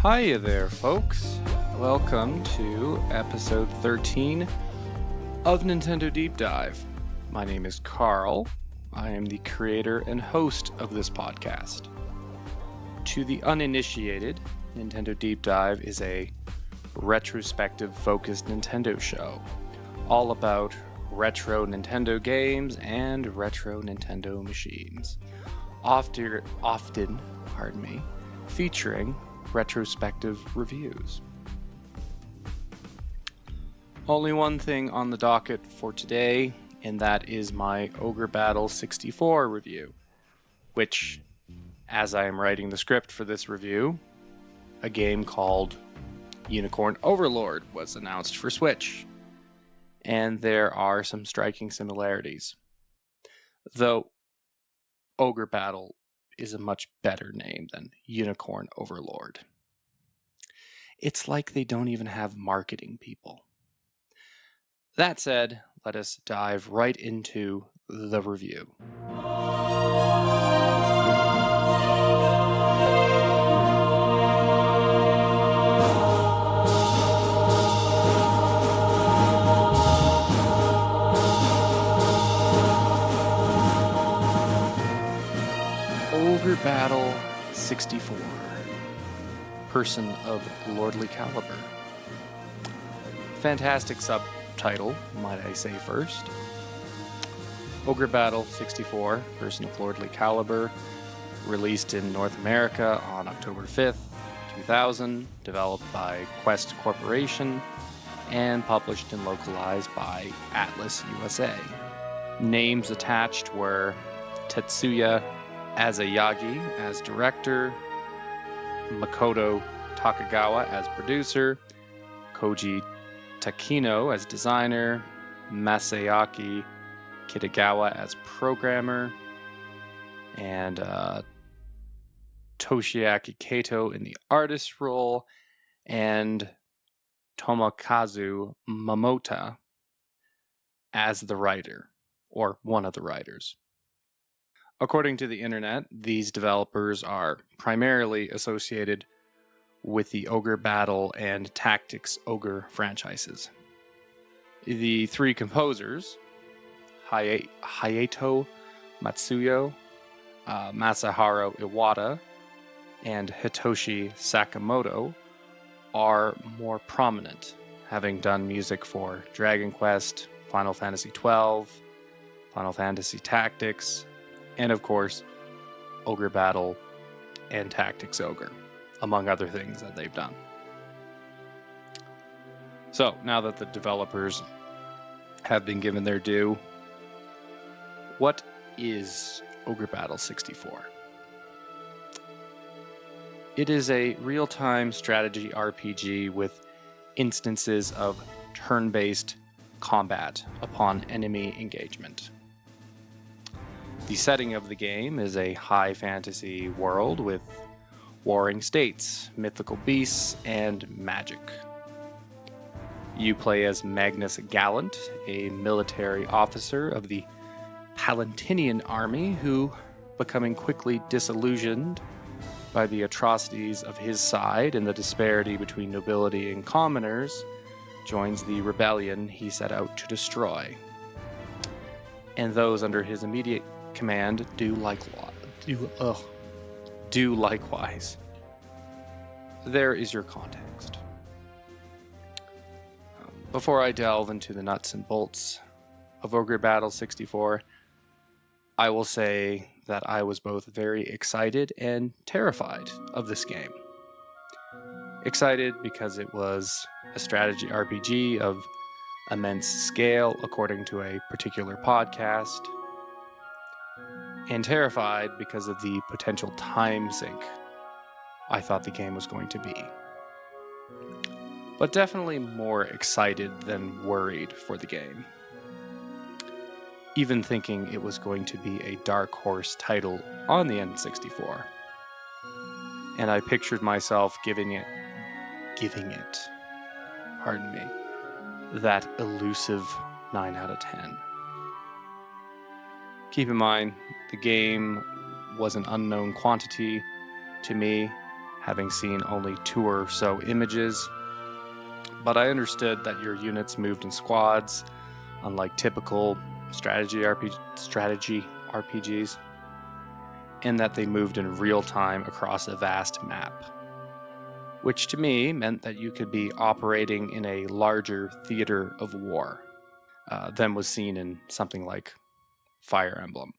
Hiya there, folks. Welcome to episode 13 of Nintendo Deep Dive. My name is Carl. I am the creator and host of this podcast. To the uninitiated, Nintendo Deep Dive is a retrospective-focused Nintendo show, all about retro Nintendo games and retro Nintendo machines, often, featuring retrospective reviews. Only one thing on the docket for today, and that is my Ogrebattle 64 review, which, as I am writing the script for this review, a game called Unicorn Overlord was announced for Switch, and there are some striking similarities. Though Ogrebattle is a much better name than Unicorn Overlord. It's like they don't even have marketing people. That said, let us dive right into the review. Ogrebattle 64. Person of Lordly Caliber. Fantastic subtitle, might I say first. Ogrebattle 64, Person of Lordly Caliber, released in North America on October 5th, 2000, developed by Quest Corporation, and published and localized by Atlas USA. Names attached were Tetsuya Azayagi as director, Makoto Takagawa as producer, Koji Takino as designer, Masayaki Kitagawa as programmer, and Toshiaki Kato in the artist role, and Tomokazu Momota as the writer, or one of the writers. According to the internet, these developers are primarily associated with the Ogrebattle and Tactics Ogre franchises. The three composers, Hayato Matsuyo, Masaharu Iwata, and Hitoshi Sakamoto, are more prominent, having done music for Dragon Quest, Final Fantasy XII, Final Fantasy Tactics, and of course, Ogrebattle and Tactics Ogre, among other things that they've done. So, now that the developers have been given their due, what is Ogrebattle 64? It is a real-time strategy RPG with instances of turn-based combat upon enemy engagement. The setting of the game is a high fantasy world with warring states, mythical beasts, and magic. You play as Magnus Gallant, a military officer of the Palantinian army who, becoming quickly disillusioned by the atrocities of his side and the disparity between nobility and commoners, joins the rebellion he set out to destroy. And those under his immediate command do likewise. There is your context. Before I delve into the nuts and bolts of Ogrebattle 64, I will say that I was both very excited and terrified of this game. Excited because it was a strategy RPG of immense scale, according to a particular podcast, and terrified because of the potential time sink I thought the game was going to be. But definitely more excited than worried for the game. Even thinking it was going to be a dark horse title on the N64. And I pictured myself giving it, that elusive 9 out of 10. Keep in mind, the game was an unknown quantity to me, having seen only 2 or so images, but I understood that your units moved in squads, unlike typical strategy RPGs, and that they moved in real time across a vast map, which to me meant that you could be operating in a larger theater of war than was seen in something like Fire Emblem,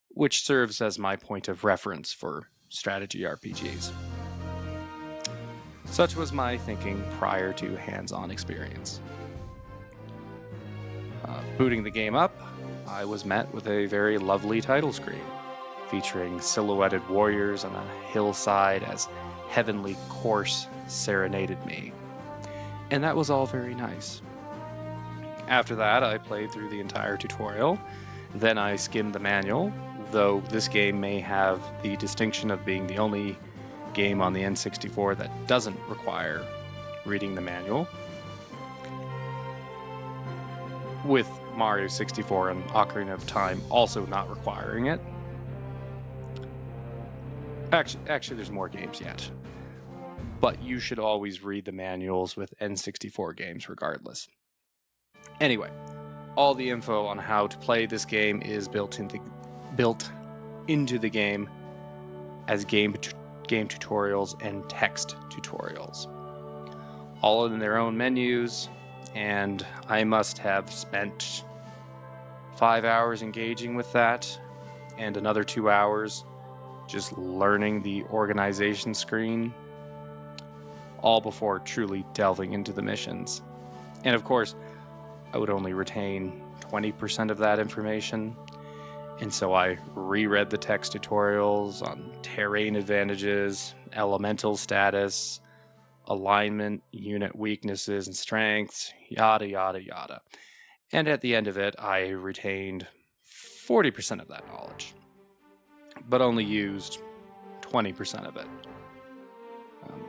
which serves as my point of reference for strategy RPGs. Such was my thinking prior to hands-on experience. Booting the game up, I was met with a very lovely title screen, featuring silhouetted warriors on a hillside as heavenly course serenaded me. And that was all very nice. After that, I played through the entire tutorial. Then I skimmed the manual, though this game may have the distinction of being the only game on the N64 that doesn't require reading the manual, with Mario 64 and Ocarina of Time also not requiring it. Actually, there's more games yet, but you should always read the manuals with N64 games regardless. Anyway, all the info on how to play this game is built into the game as game tutorials and text tutorials, all in their own menus, and I must have spent 5 hours engaging with that and another 2 hours just learning the organization screen, all before truly delving into the missions. And of course, I would only retain 20% of that information, and so I reread the text tutorials on terrain advantages, elemental status, alignment, unit weaknesses and strengths, yada yada yada. And at the end of it, I retained 40% of that knowledge, but only used 20% of it.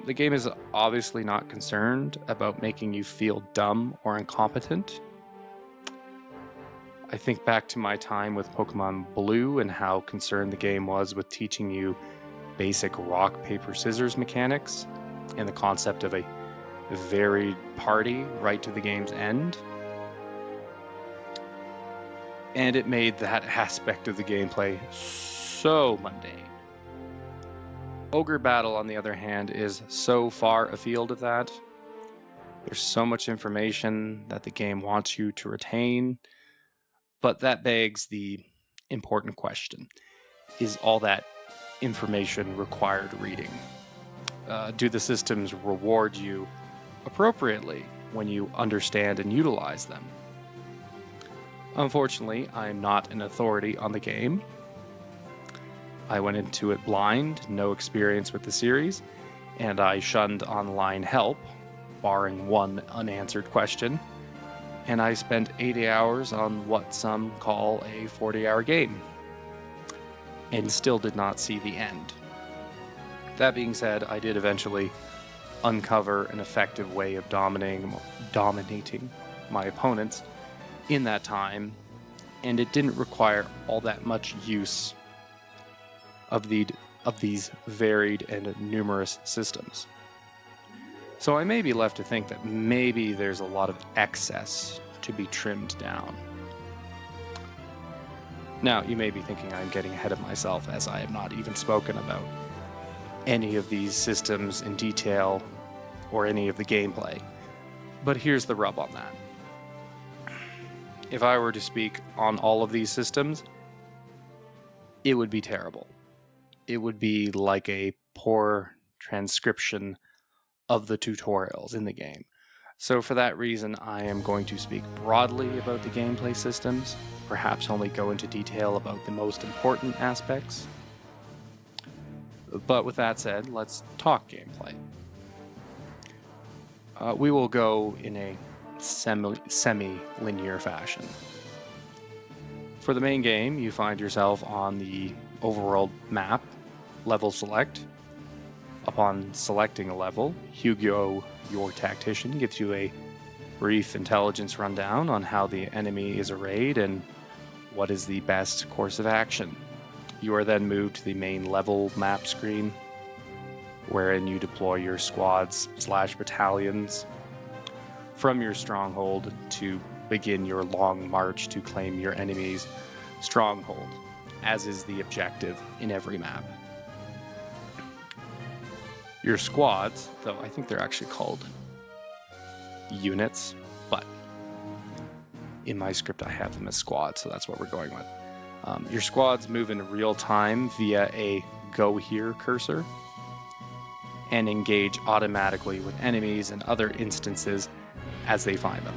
The game is obviously not concerned about making you feel dumb or incompetent. I think back to my time with Pokemon Blue and how concerned the game was with teaching you basic rock, paper, scissors mechanics and the concept of a varied party right to the game's end. And it made that aspect of the gameplay so mundane. Ogrebattle, on the other hand, is so far afield of that. There's so much information that the game wants you to retain, but that begs the important question. Is all that information required reading? Do the systems reward you appropriately when you understand and utilize them? Unfortunately, I'm not an authority on the game. I went into it blind, no experience with the series, and I shunned online help, barring one unanswered question, and I spent 80 hours on what some call a 40-hour game, and still did not see the end. That being said, I did eventually uncover an effective way of dominating my opponents in that time, and it didn't require all that much use of these varied and numerous systems. So I may be left to think that maybe there's a lot of excess to be trimmed down. Now, you may be thinking I'm getting ahead of myself, as I have not even spoken about any of these systems in detail or any of the gameplay. But here's the rub on that. If I were to speak on all of these systems, it would be terrible. It would be like a poor transcription of the tutorials in the game. So for that reason, I am going to speak broadly about the gameplay systems, perhaps only go into detail about the most important aspects. But with that said, let's talk gameplay. We will go in a semi-linear fashion. For the main game, you find yourself on the overworld map, level select. Upon selecting a level, Hugo, your tactician, gives you a brief intelligence rundown on how the enemy is arrayed and what is the best course of action. You are then moved to the main level map screen. wherein you deploy your squads/battalions from your stronghold to begin your long march to claim your enemy's stronghold, as is the objective in every map. Your squads, though I think they're actually called units, but in my script I have them as squads, so that's what we're going with. Your squads move in real time via a go here cursor and engage automatically with enemies and other instances as they find them.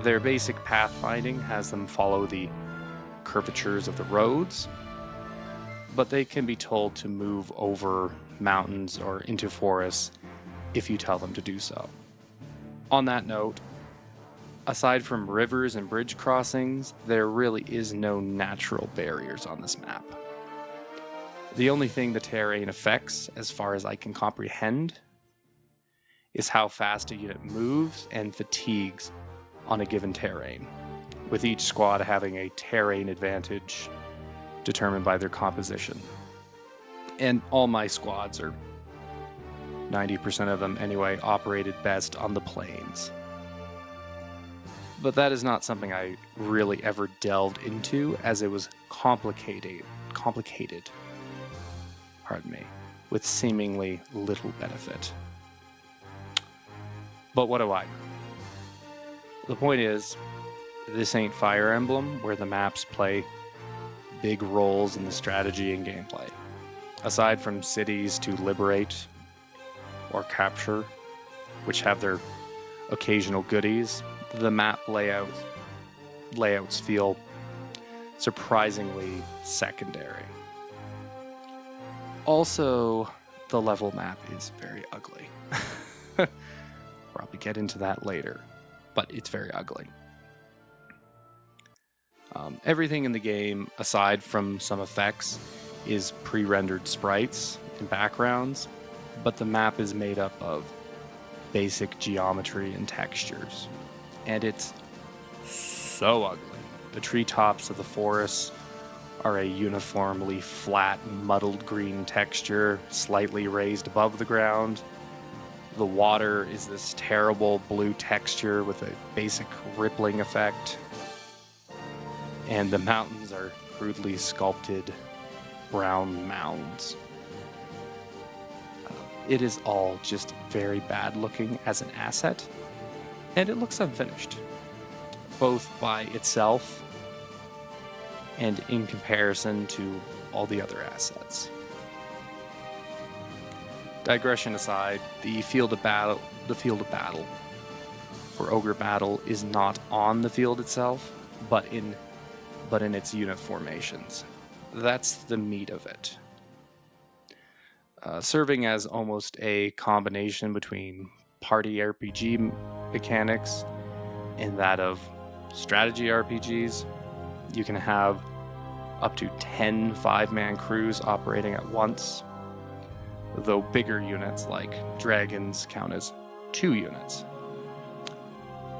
Their basic pathfinding has them follow the curvatures of the roads, but they can be told to move over mountains or into forests if you tell them to do so. On that note, aside from rivers and bridge crossings, there really is no natural barriers on this map. The only thing the terrain affects, as far as I can comprehend, is how fast a unit moves and fatigues on a given terrain, with each squad having a terrain advantage determined by their composition. And all my squads, or 90% of them anyway, operated best on the plains. But that is not something I really ever delved into, as it was complicated, with seemingly little benefit. But what do I know? The point is, this ain't Fire Emblem, where the maps play big roles in the strategy and gameplay. Aside from cities to liberate or capture, which have their occasional goodies, the map layouts feel surprisingly secondary. Also, the level map is very ugly. Probably get into that later, but it's very ugly. Everything in the game, aside from some effects, is pre-rendered sprites and backgrounds, but the map is made up of basic geometry and textures, and it's so ugly. The treetops of the forests are a uniformly flat, muddled green texture, slightly raised above the ground. The water is this terrible blue texture with a basic rippling effect. And the mountains are crudely sculpted brown mounds. It is all just very bad looking as an asset, and it looks unfinished, both by itself and in comparison to all the other assets. Digression aside, the field of battle for Ogrebattle is not on the field itself, but in its unit formations. That's the meat of it. Serving as almost a combination between party RPG mechanics and that of strategy RPGs. You can have up to 10 5-man crews operating at once, though bigger units like dragons count as 2 units.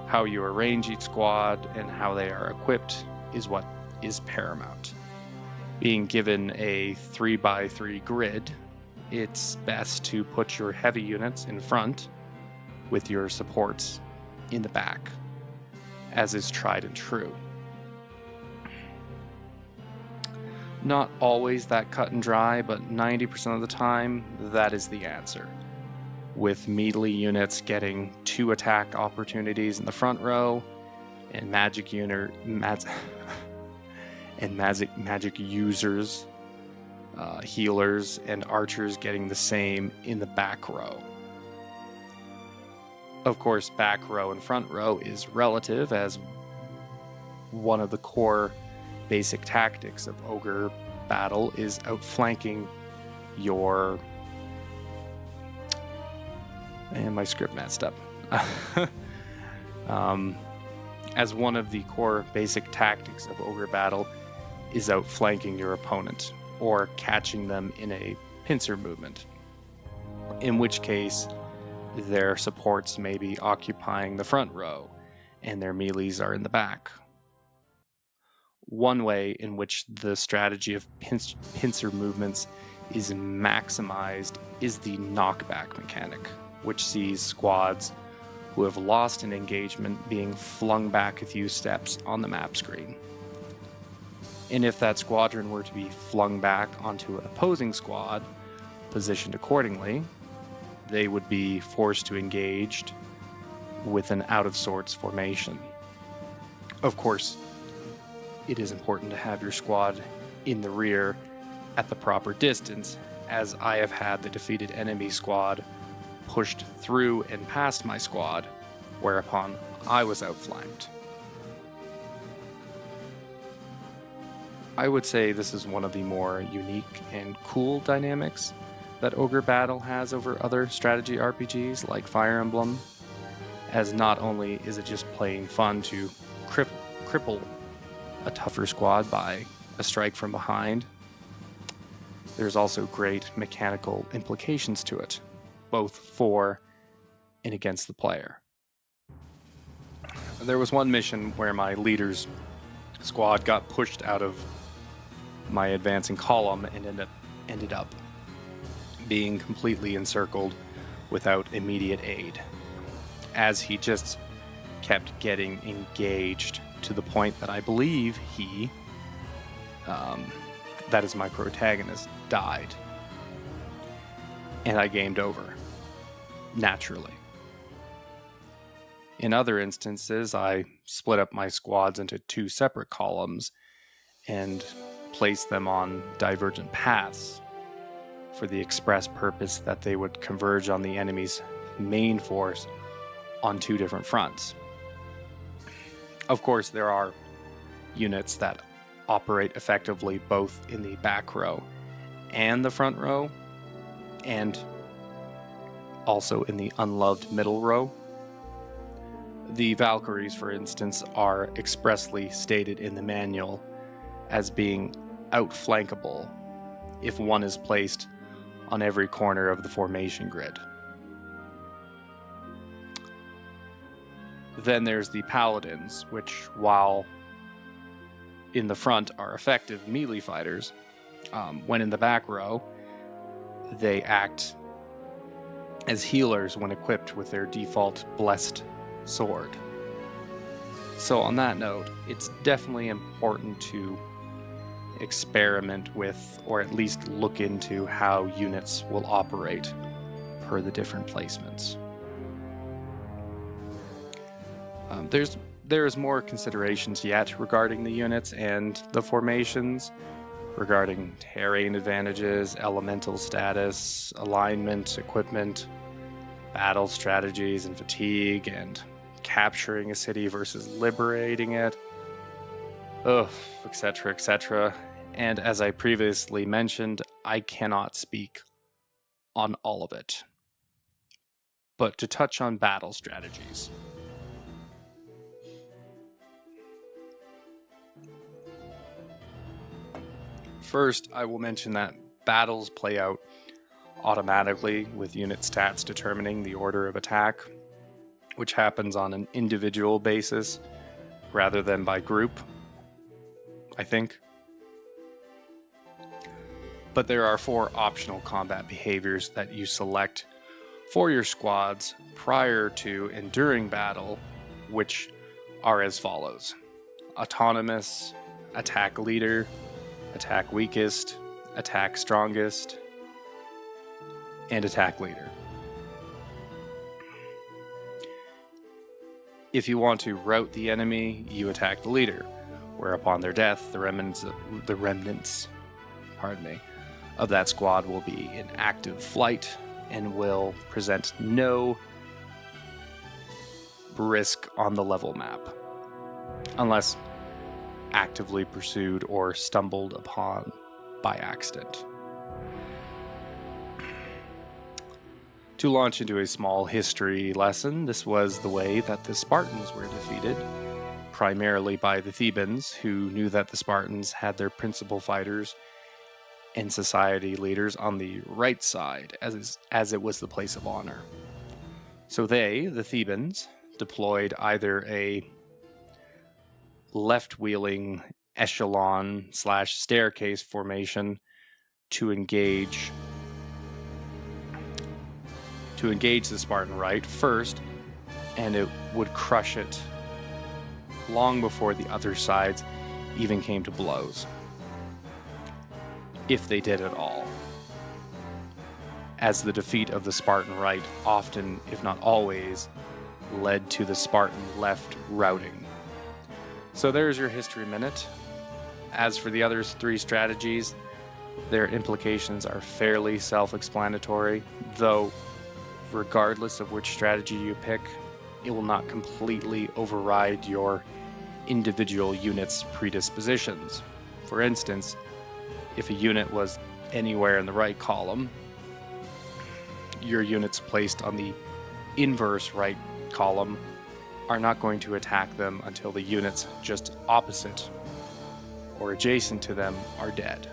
How you arrange each squad and how they are equipped is what is paramount. Being given a 3x3 grid, it's best to put your heavy units in front with your supports in the back, as is tried and true. Not always that cut and dry, but 90% of the time, that is the answer. With melee units getting 2 attack opportunities in the front row, and magic users, healers, and archers getting the same in the back row. Of course, back row and front row is relative, as one of the core basic tactics of Ogrebattle is outflanking your... And my script messed up. As one of the core basic tactics of Ogrebattle is outflanking your opponent, or catching them in a pincer movement, in which case their supports may be occupying the front row and their melees are in the back. One way in which the strategy of pincer movements is maximized is the knockback mechanic, which sees squads who have lost an engagement being flung back a few steps on the map screen. And if that squadron were to be flung back onto an opposing squad, positioned accordingly, they would be forced to engage with an out-of-sorts formation. Of course, it is important to have your squad in the rear at the proper distance, as I have had the defeated enemy squad pushed through and past my squad, whereupon I was outflanked. I would say this is one of the more unique and cool dynamics that Ogrebattle has over other strategy RPGs like Fire Emblem, as not only is it just plain fun to cripple a tougher squad by a strike from behind, there's also great mechanical implications to it, both for and against the player. There was one mission where my leader's squad got pushed out of my advancing column and ended up being completely encircled without immediate aid, as he just kept getting engaged to the point that I believe he, that is my protagonist, died. And I gamed over, naturally. In other instances, I split up my squads into two separate columns and placed them on divergent paths for the express purpose that they would converge on the enemy's main force on two different fronts. Of course, there are units that operate effectively both in the back row and the front row, and also in the unloved middle row. The Valkyries, for instance, are expressly stated in the manual as being outflankable if one is placed on every corner of the formation grid. Then there's the Paladins, which, while in the front are effective melee fighters, when in the back row, they act as healers when equipped with their default blessed sword. So on that note, it's definitely important to experiment with, or at least look into, how units will operate per the different placements. There's more considerations yet regarding the units and the formations, regarding terrain advantages, elemental status, alignment, equipment, battle strategies and fatigue, and capturing a city versus liberating it, etc., etc. And as I previously mentioned, I cannot speak on all of it. But to touch on battle strategies. First, I will mention that battles play out automatically with unit stats determining the order of attack, which happens on an individual basis rather than by group, I think. But there are 4 optional combat behaviors that you select for your squads prior to and during battle, which are as follows: autonomous, attack leader, attack weakest, attack strongest, and attack leader. If you want to rout the enemy, you attack the leader, where upon their death, the remnants of that squad will be in active flight and will present no risk on the level map, unless actively pursued or stumbled upon by accident. To launch into a small history lesson, this was the way that the Spartans were defeated, primarily by the Thebans, who knew that the Spartans had their principal fighters and society leaders on the right side, as it was the place of honor. So they, the Thebans, deployed either a left-wheeling echelon/staircase formation to engage the Spartan right first, and it would crush it long before the other sides even came to blows, if they did at all, as the defeat of the Spartan right often, if not always, led to the Spartan left routing. So there's your history minute. As for the other three strategies, their implications are fairly self-explanatory, though regardless of which strategy you pick, it will not completely override your individual unit's predispositions. For instance, if a unit was anywhere in the right column, your units placed on the inverse right column are not going to attack them until the units just opposite or adjacent to them are dead.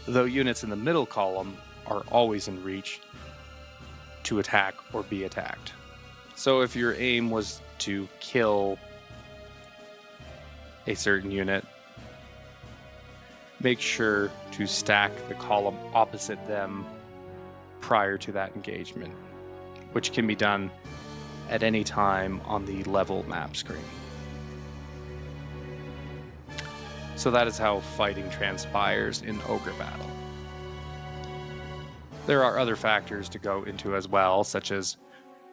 Though units in the middle column are always in reach to attack or be attacked. So if your aim was to kill a certain unit, make sure to stack the column opposite them prior to that engagement, which can be done at any time on the level map screen. So that is how fighting transpires in Ogrebattle. There are other factors to go into as well, such as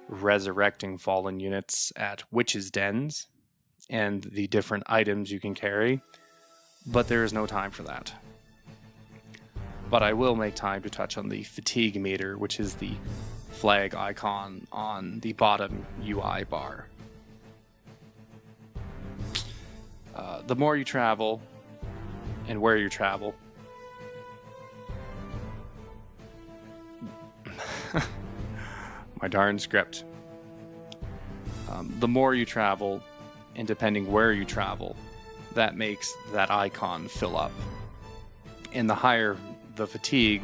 resurrecting fallen units at witches' dens and the different items you can carry, but there is no time for that. But I will make time to touch on the fatigue meter, which is the flag icon on the bottom UI bar. The more you travel and where you travel, my darn script. The more you travel, and depending where you travel, that makes that icon fill up. And the higher the fatigue,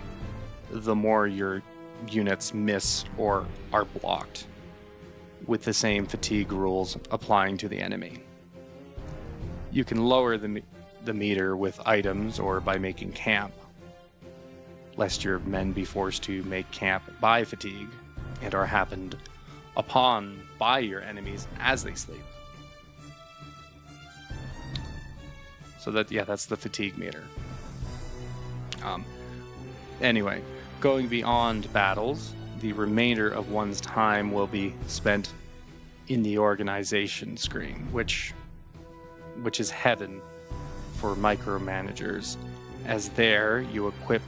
the more your units miss or are blocked, with the same fatigue rules applying to the enemy. You can lower the meter with items or by making camp, lest your men be forced to make camp by fatigue and are happened upon by your enemies as they sleep. So that's the fatigue meter. Anyway, going beyond battles, the remainder of one's time will be spent in the organization screen, which is heaven for micromanagers, as there you equip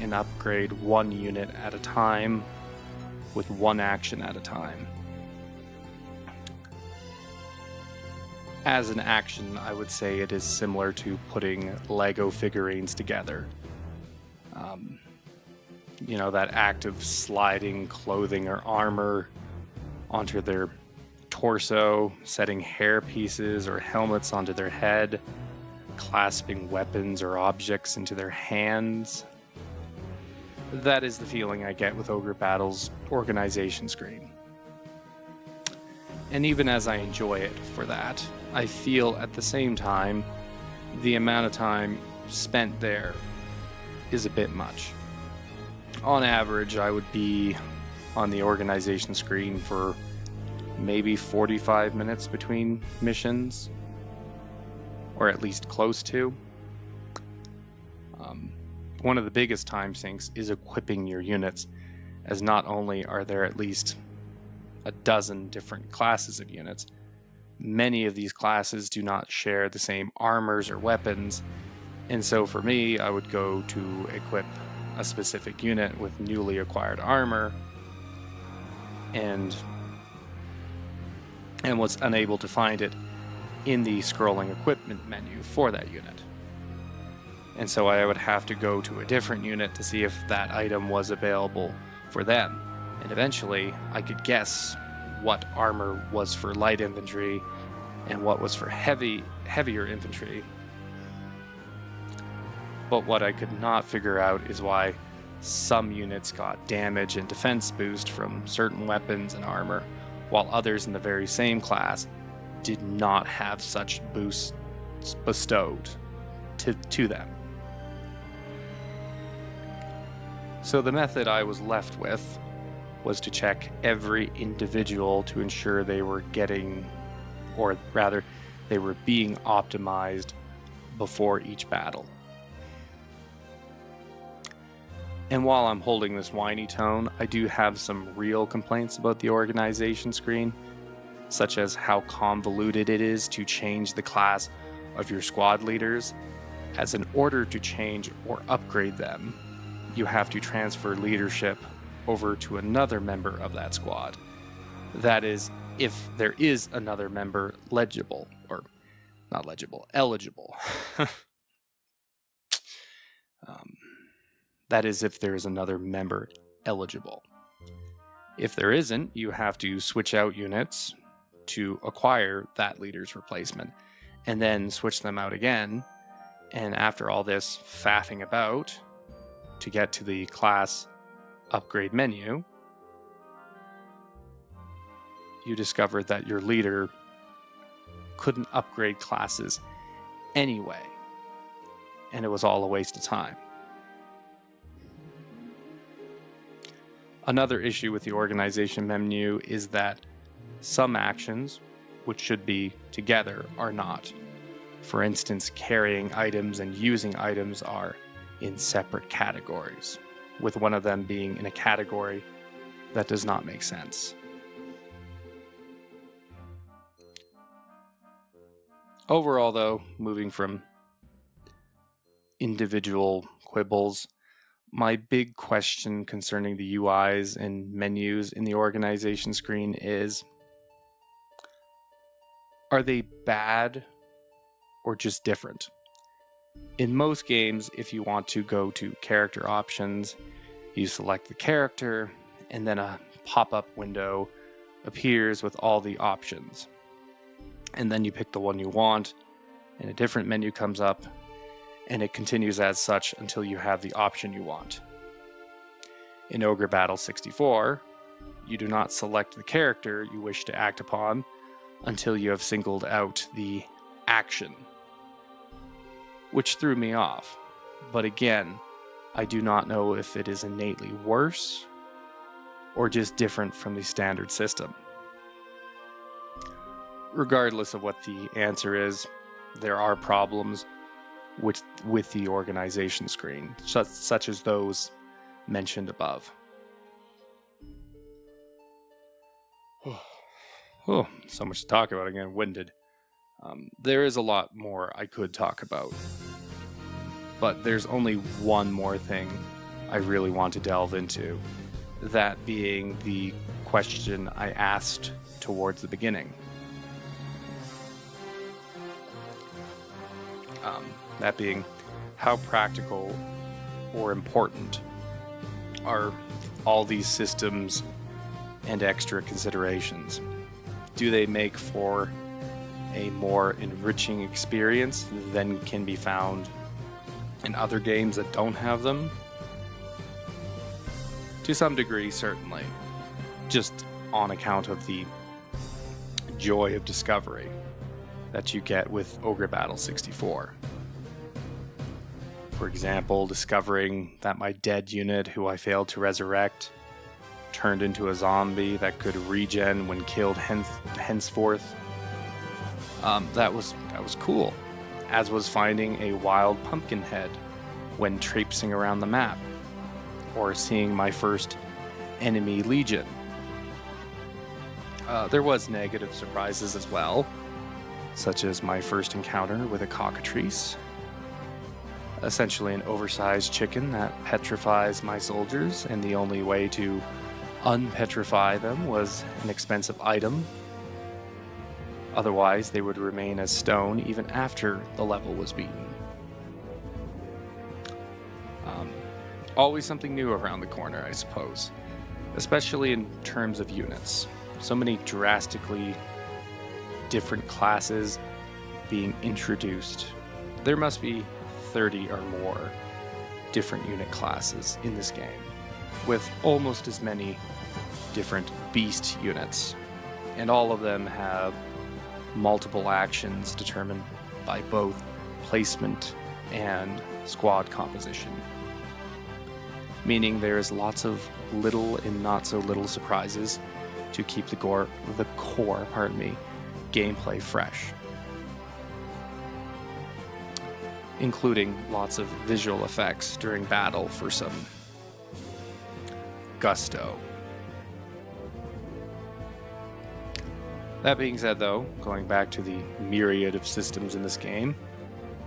and upgrade one unit at a time with one action at a time. As an action, I would say it is similar to putting Lego figurines together. That act of sliding clothing or armor onto their torso, setting hair pieces or helmets onto their head, clasping weapons or objects into their hands. That is the feeling I get with Ogrebattle's organization screen. And even as I enjoy it for that, I feel at the same time the amount of time spent there is a bit much. On average, I would be on the organization screen for maybe 45 minutes between missions, or at least close to. One of the biggest time sinks is equipping your units, as not only are there at least a dozen different classes of units, many of these classes do not share the same armors or weapons, and so for me, I would go to equip a specific unit with newly acquired armor and was unable to find it in the scrolling equipment menu for that unit. And so I would have to go to a different unit to see if that item was available for them. And eventually, I could guess what armor was for light infantry and what was for heavier infantry. But what I could not figure out is why some units got damage and defense boost from certain weapons and armor, while others in the very same class did not have such boosts bestowed to them. So the method I was left with was to check every individual to ensure they were getting, or rather, they were being optimized before each battle. And while I'm holding this whiny tone, I do have some real complaints about the organization screen, such as how convoluted it is to change the class of your squad leaders, as in order to change or upgrade them, you have to transfer leadership over to another member of that squad. That is, if there is another member eligible. That is, if there is another member eligible. If there isn't, you have to switch out units to acquire that leader's replacement, and then switch them out again. And after all this faffing about to get to the class upgrade menu, you discover that your leader couldn't upgrade classes anyway, and it was all a waste of time. Another issue with the organization menu is that some actions, which should be together, are not. For instance, carrying items and using items are in separate categories, with one of them being in a category that does not make sense. Overall, though, moving from individual quibbles, my big question concerning the UIs and menus in the organization screen is, are they bad or just different? In most games, if you want to go to character options, you select the character, and then a pop-up window appears with all the options. And then you pick the one you want, and a different menu comes up, and it continues as such until you have the option you want. In Ogrebattle 64, you do not select the character you wish to act upon until you have singled out the action, which threw me off. But again, I do not know if it is innately worse or just different from the standard system. Regardless of what the answer is, there are problems with the organization screen, such as those mentioned above. Oh, so much to talk about again, winded. There is a lot more I could talk about, but there's only one more thing I really want to delve into, that being the question I asked towards the beginning. That being, how practical or important are all these systems and extra considerations? Do they make for a more enriching experience than can be found in other games that don't have them? To some degree, certainly, just on account of the joy of discovery that you get with Ogrebattle 64. For example, discovering that my dead unit, who I failed to resurrect, turned into a zombie that could regen when killed henceforth. That was cool, as was finding a wild pumpkin head when traipsing around the map, or seeing my first enemy legion. There was negative surprises as well, such as my first encounter with a cockatrice, essentially an oversized chicken that petrifies my soldiers, and the only way to unpetrify them was an expensive item. Otherwise, they would remain as stone even after the level was beaten. Always something new around the corner, I suppose, especially in terms of units. So many drastically different classes being introduced. There must be 30 or more different unit classes in this game, with almost as many different beast units, and all of them have multiple actions determined by both placement and squad composition. meaning there is lots of little and not so little surprises to keep the core gameplay fresh, including lots of visual effects during battle for some gusto. That being said, though, going back to the myriad of systems in this game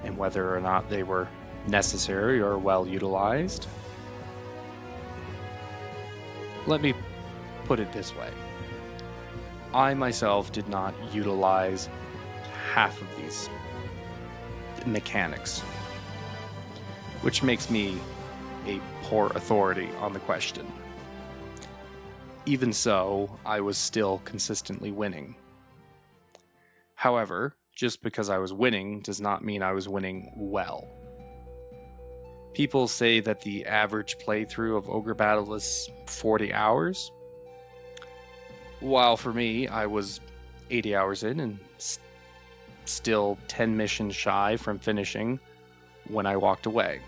and whether or not they were necessary or well utilized, let me put it this way. I myself did not utilize half of these mechanics, which makes me a poor authority on the question. Even so, I was still consistently winning. However, just because I was winning does not mean I was winning well. People say that the average playthrough of Ogrebattle is 40 hours. While for me, I was 80 hours in and still 10 missions shy from finishing when I walked away.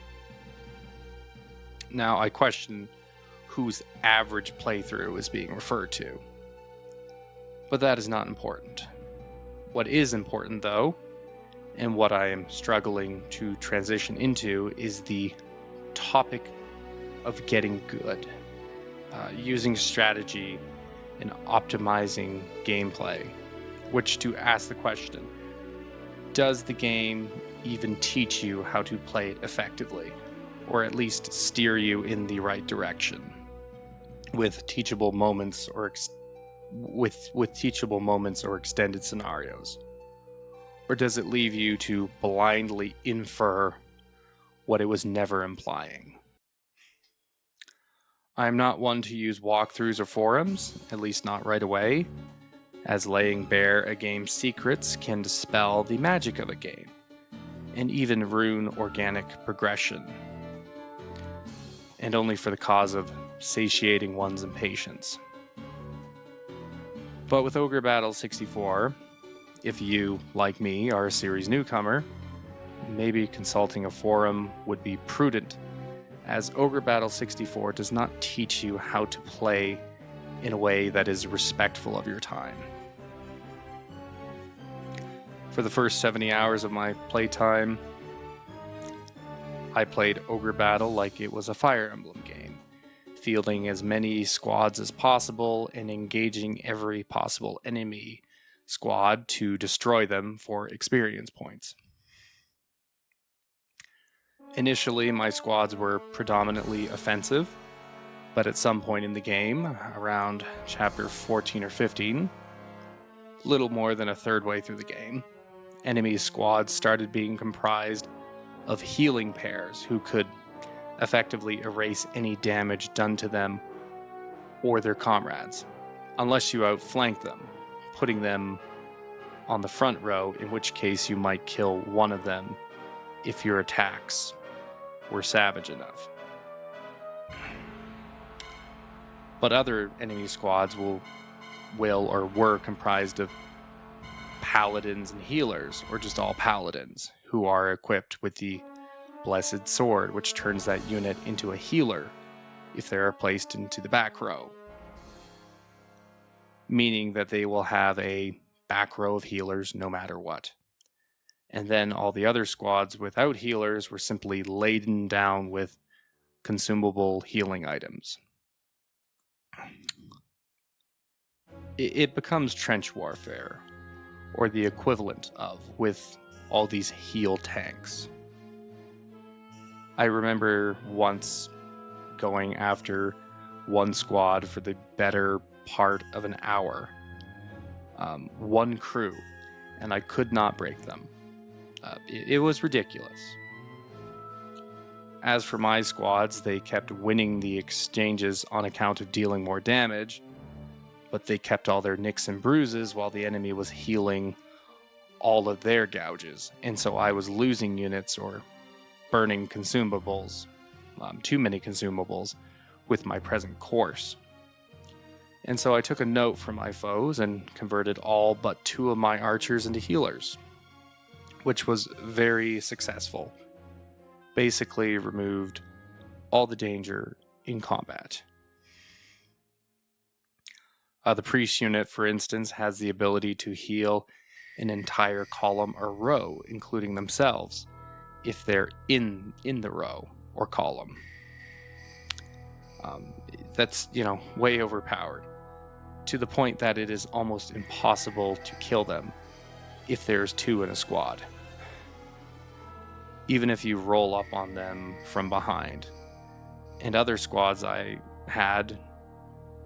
Now, I question whose average playthrough is being referred to, but that is not important. What is important, though, and what I am struggling to transition into, is the topic of getting good, using strategy and optimizing gameplay, which to ask the question, does the game even teach you how to play it effectively, or at least steer you in the right direction with teachable moments or teachable moments or extended scenarios? Or does it leave you to blindly infer what it was never implying? I'm not one to use walkthroughs or forums, at least not right away, as laying bare a game's secrets can dispel the magic of a game, and even ruin organic progression, and only for the cause of satiating one's impatience. But with Ogrebattle 64, if you, like me, are a series newcomer, maybe consulting a forum would be prudent, as Ogrebattle 64 does not teach you how to play in a way that is respectful of your time. For the first 70 hours of my playtime, I played Ogrebattle like it was a Fire Emblem game, fielding as many squads as possible and engaging every possible enemy squad to destroy them for experience points. Initially, my squads were predominantly offensive, but at some point in the game, around chapter 14 or 15, little more than a third way through the game, enemy squads started being comprised of healing pairs who could effectively erase any damage done to them or their comrades, unless you outflank them, putting them on the front row, in which case you might kill one of them if your attacks were savage enough. But other enemy squads will or were comprised of paladins and healers, or just all paladins, who are equipped with the Blessed Sword, which turns that unit into a healer if they are placed into the back row, meaning that they will have a back row of healers no matter what. And then all the other squads without healers were simply laden down with consumable healing items. It becomes trench warfare, or the equivalent of, with all these heal tanks. I remember once going after one squad for the better part of an hour, one crew, and I could not break them. It was ridiculous. As for my squads, they kept winning the exchanges on account of dealing more damage, but they kept all their nicks and bruises while the enemy was healing all of their gouges, and so I was losing units or burning consumables, too many consumables, with my present course. And so I took a note from my foes and converted all but 2 of my archers into healers, which was very successful. Basically removed all the danger in combat. The priest unit, for instance, has the ability to heal an entire column or row, including themselves, if they're in the row or column. That's, way overpowered, to the point that it is almost impossible to kill them if there's two in a squad. Even if you roll up on them from behind. In other squads, I had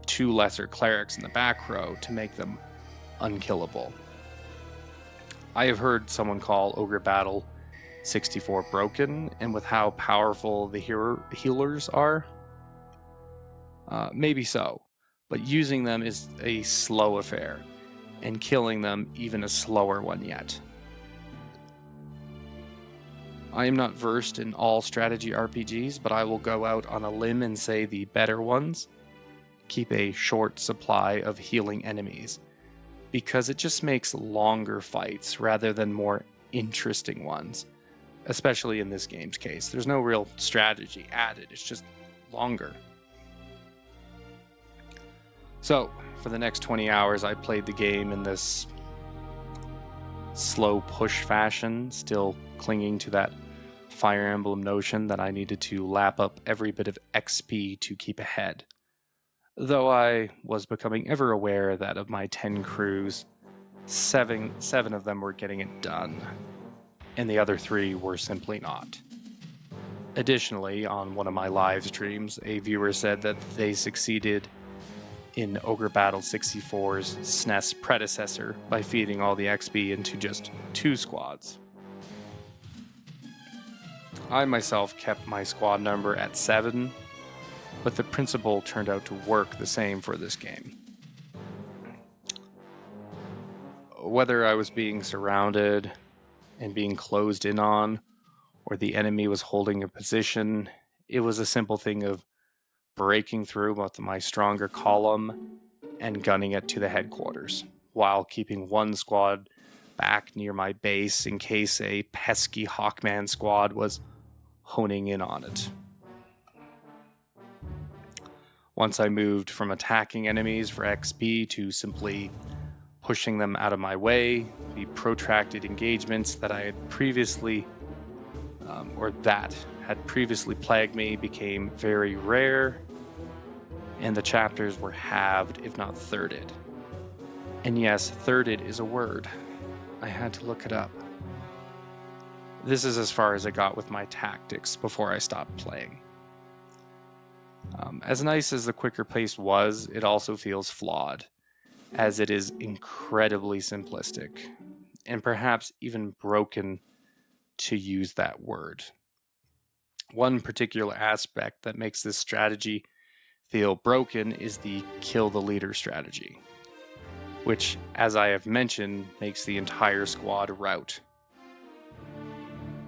2 lesser clerics in the back row to make them unkillable. I have heard someone call Ogrebattle 64 broken, and with how powerful the healers are, maybe so, but using them is a slow affair, and killing them even a slower one yet. I am not versed in all strategy RPGs, but I will go out on a limb and say the better ones keep a short supply of healing enemies, because it just makes longer fights rather than more interesting ones, especially in this game's case. There's no real strategy added, it's just longer. So, for the next 20 hours, I played the game in this slow push fashion, still clinging to that Fire Emblem notion that I needed to lap up every bit of XP to keep ahead. Though I was becoming ever aware that of my 10 crews, seven of them were getting it done, and the other 3 were simply not. Additionally, on one of my live streams, a viewer said that they succeeded in Ogrebattle 64's SNES predecessor by feeding all the XP into just 2 squads. I myself kept my squad number at 7, but the principle turned out to work the same for this game. Whether I was being surrounded and being closed in on, or the enemy was holding a position, it was a simple thing of breaking through with my stronger column and gunning it to the headquarters, while keeping one squad back near my base in case a pesky Hawkman squad was honing in on it. Once I moved from attacking enemies for XP to simply pushing them out of my way, the protracted engagements that I had previously, had previously plagued me became very rare, and the chapters were halved, if not thirded. And yes, thirded is a word. I had to look it up. This is as far as I got with my tactics before I stopped playing. As nice as the quicker pace was, it also feels flawed, as it is incredibly simplistic, and perhaps even broken, to use that word. One particular aspect that makes this strategy feel broken is the kill the leader strategy, which, as I have mentioned, makes the entire squad rout.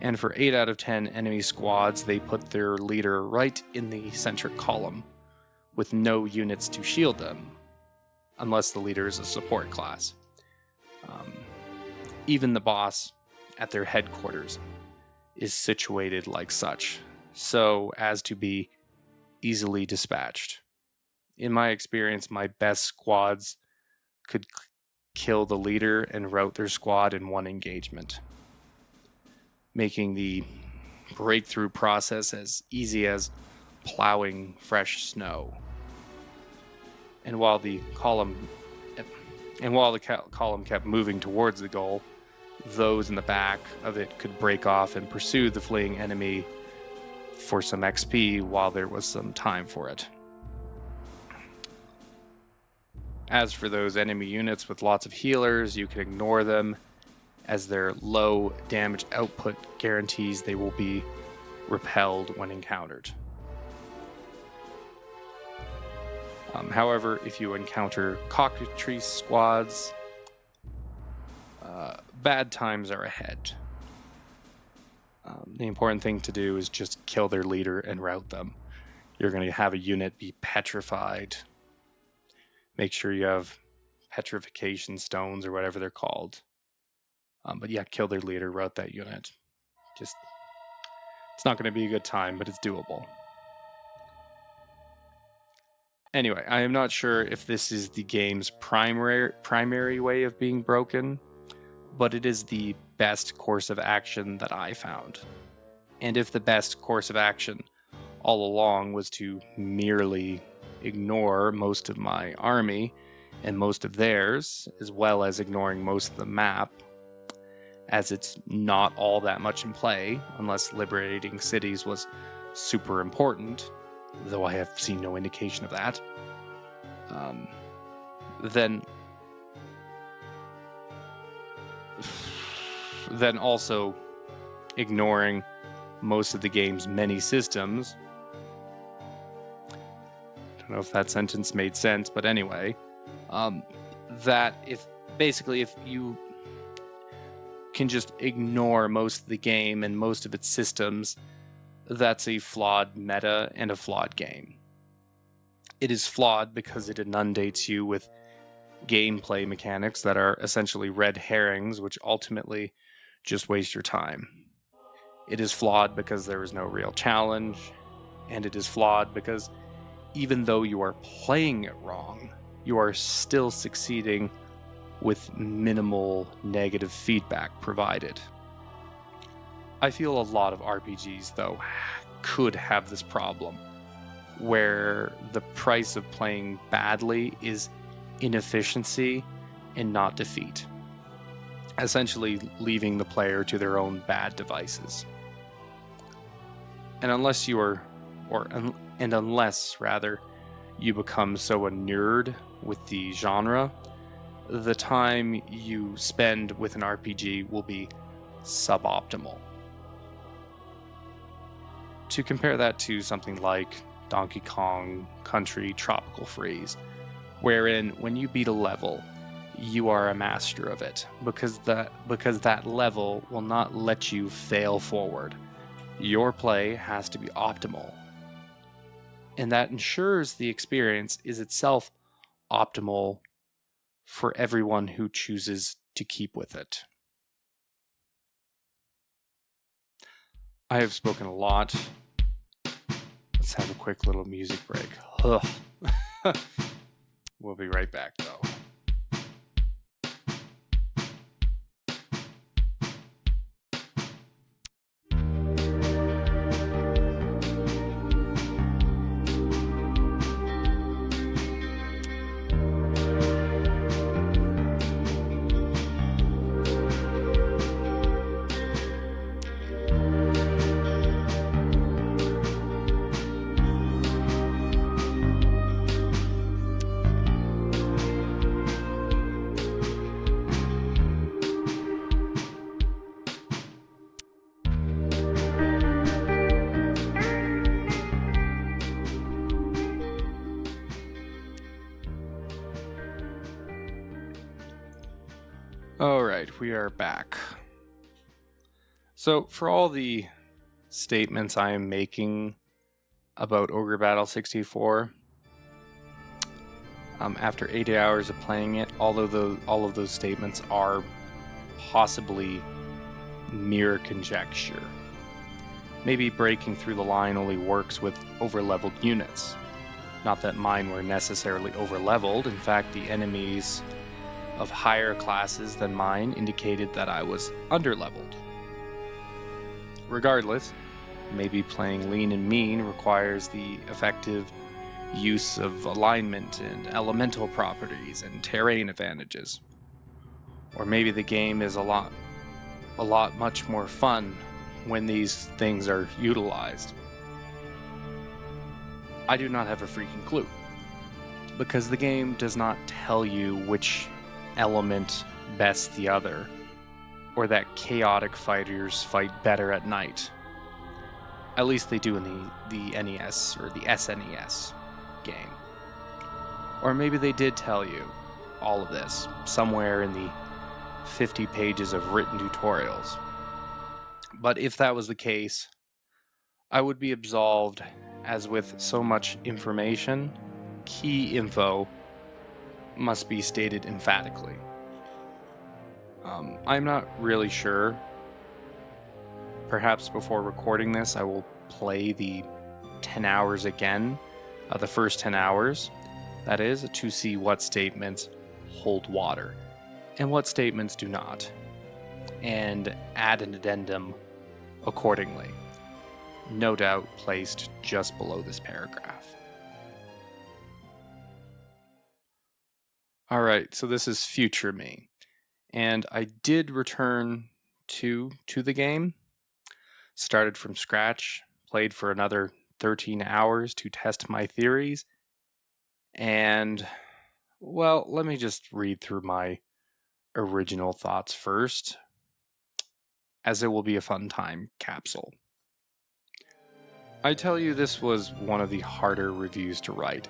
And for 8 out of 10 enemy squads, they put their leader right in the center column, with no units to shield them, unless the leader is a support class. Even the boss at their headquarters is situated like such, so as to be easily dispatched. In my experience, my best squads could kill the leader and rout their squad in one engagement, making the breakthrough process as easy as plowing fresh snow. And while the column kept moving towards the goal, those in the back of it could break off and pursue the fleeing enemy for some XP while there was some time for it. As for those enemy units with lots of healers, you can ignore them, as their low damage output guarantees they will be repelled when encountered. However, if you encounter cockatrice squads, bad times are ahead. The important thing to do is just kill their leader and rout them. You're going to have a unit be petrified. Make sure you have petrification stones or whatever they're called. But yeah, kill their leader, rout that unit. It's not going to be a good time, but it's doable. Anyway, I am not sure if this is the game's primary way of being broken, but it is the best course of action that I found. And if the best course of action all along was to merely ignore most of my army and most of theirs, as well as ignoring most of the map, as it's not all that much in play unless liberating cities was super important, though I have seen no indication of that, then also ignoring most of the game's many systems. I don't know if that sentence made sense, but anyway, that if you can just ignore most of the game and most of its systems, that's a flawed meta and a flawed game. It is flawed because it inundates you with gameplay mechanics that are essentially red herrings, which ultimately just waste your time. It is flawed because there is no real challenge, and it is flawed because even though you are playing it wrong, you are still succeeding with minimal negative feedback provided. I feel a lot of RPGs, though, could have this problem, where the price of playing badly is inefficiency and not defeat, essentially leaving the player to their own bad devices. And unless you become so inured with the genre, the time you spend with an RPG will be suboptimal. To compare that to something like Donkey Kong Country Tropical Freeze, wherein when you beat a level, you are a master of it, because that level will not let you fail forward. Your play has to be optimal, and that ensures the experience is itself optimal for everyone who chooses to keep with it. I have spoken a lot. Let's have a quick little music break. We'll be right back, though. Alright, we are back. So, for all the statements I am making about Ogrebattle 64, after 80 hours of playing it, all of those statements are possibly mere conjecture. Maybe breaking through the line only works with overleveled units. Not that mine were necessarily overleveled. In fact, the enemies of higher classes than mine indicated that I was underleveled. Regardless, maybe playing lean and mean requires the effective use of alignment and elemental properties and terrain advantages. Or maybe the game is a lot much more fun when these things are utilized. I do not have a freaking clue, because the game does not tell you which element best the other, or that chaotic fighters fight better at night. At least they do in the NES or the SNES game. Or maybe they did tell you all of this somewhere in the 50 pages of written tutorials. But if that was the case, I would be absolved, as with so much information, key info must be stated emphatically. I'm not really sure. Perhaps before recording this, I will play the 10 hours again, the first 10 hours, That is, to see what statements hold water and what statements do not, and add an addendum accordingly, no doubt placed just below this paragraph. All right, so this is future me, and I did return to the game, started from scratch, played for another 13 hours to test my theories, and, well, let me just read through my original thoughts first, as it will be a fun time capsule. I tell you, this was one of the harder reviews to write,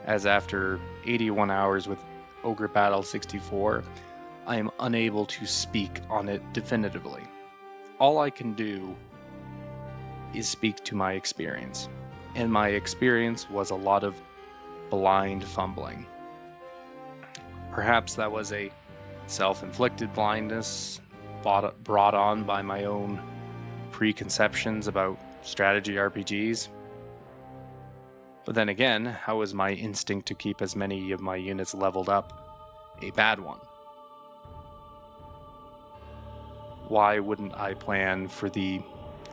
as after 81 hours with Ogrebattle 64, I am unable to speak on it definitively. All I can do is speak to my experience, and my experience was a lot of blind fumbling. Perhaps that was a self-inflicted blindness brought on by my own preconceptions about strategy RPGs. But then again, how is my instinct to keep as many of my units leveled up a bad one? Why wouldn't I plan for the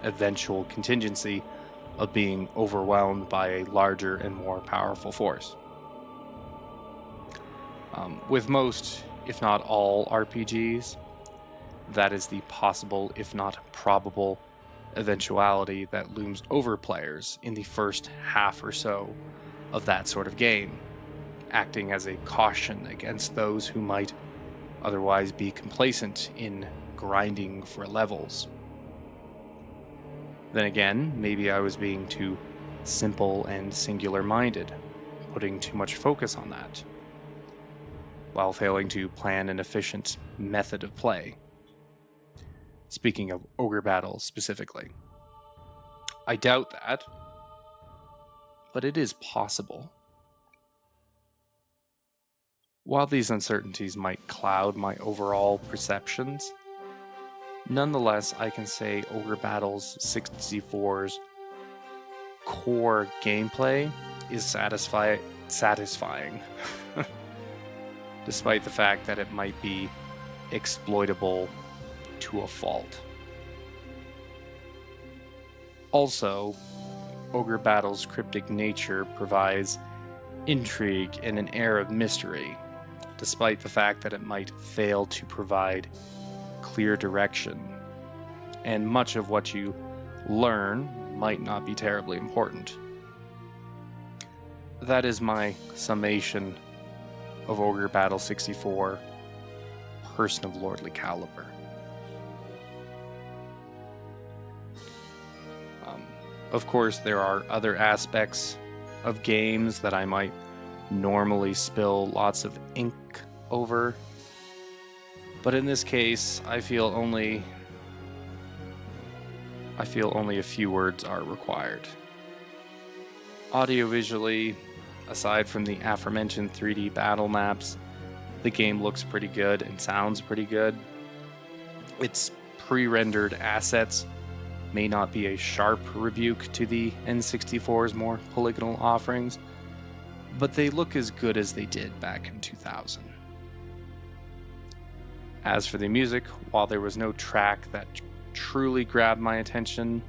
eventual contingency of being overwhelmed by a larger and more powerful force? With most, if not all, RPGs, that is the possible, if not probable, eventuality that looms over players in the first half or so of that sort of game, acting as a caution against those who might otherwise be complacent in grinding for levels. Then again, maybe I was being too simple and singular-minded, putting too much focus on that, while failing to plan an efficient method of play. Speaking of Ogrebattle specifically. I doubt that, but it is possible. While these uncertainties might cloud my overall perceptions, nonetheless I can say Ogrebattle's 64's core gameplay is satisfying, despite the fact that it might be exploitable to a fault. Also, Ogrebattle's cryptic nature provides intrigue and an air of mystery, despite the fact that it might fail to provide clear direction, and much of what you learn might not be terribly important. That is my summation of Ogrebattle 64, Person of Lordly Caliber. Of course, there are other aspects of games that I might normally spill lots of ink over, but in this case, I feel only a few words are required. Audiovisually, aside from the aforementioned 3D battle maps, the game looks pretty good and sounds pretty good. Its pre-rendered assets may not be a sharp rebuke to the N64's more polygonal offerings, but they look as good as they did back in 2000. As for the music, while there was no track that truly grabbed my attention,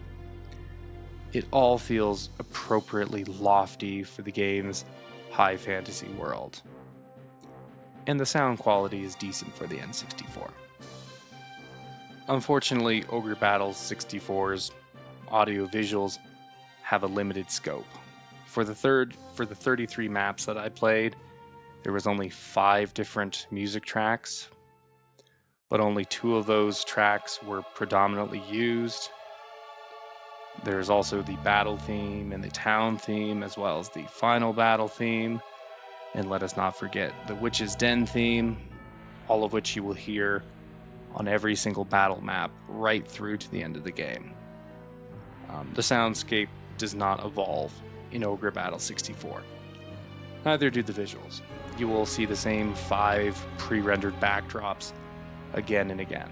it all feels appropriately lofty for the game's high fantasy world. And the sound quality is decent for the N64. Unfortunately, Ogrebattle 64's audio visuals have a limited scope. For the 33 maps that I played, there was only 5 different music tracks, but only 2 of those tracks were predominantly used. There's also the battle theme and the town theme, as well as the final battle theme, and let us not forget the Witch's Den theme, all of which you will hear on every single battle map right through to the end of the game. The soundscape does not evolve in Ogrebattle 64. Neither do the visuals. You will see the same 5 pre-rendered backdrops again and again.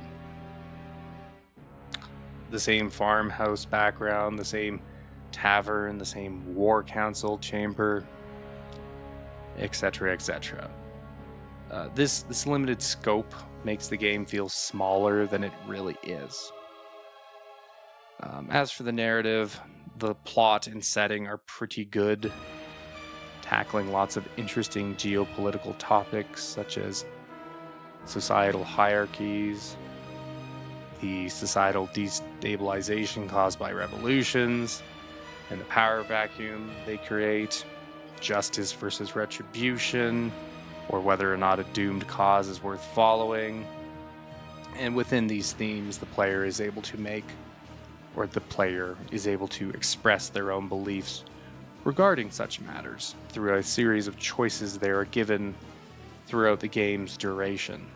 The same farmhouse background, the same tavern, the same war council chamber. etc., etc. This limited scope makes the game feel smaller than it really is. As for the narrative, the plot and setting are pretty good, tackling lots of interesting geopolitical topics such as societal hierarchies, the societal destabilization caused by revolutions, and the power vacuum they create, justice versus retribution, or whether or not a doomed cause is worth following. And within these themes, the player is able to express their own beliefs regarding such matters through a series of choices they are given throughout the game's duration.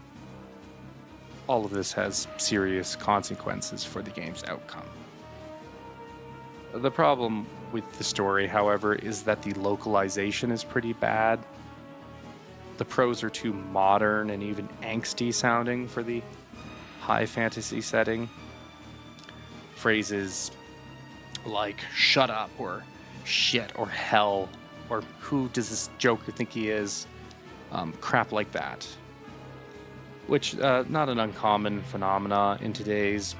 All of this has serious consequences for the game's outcome. The problem with the story, however, is that the localization is pretty bad. The prose are too modern and even angsty sounding for the high fantasy setting. Phrases like shut up or shit or hell or who does this Joker think he is, crap like that. Which, not an uncommon phenomena in today's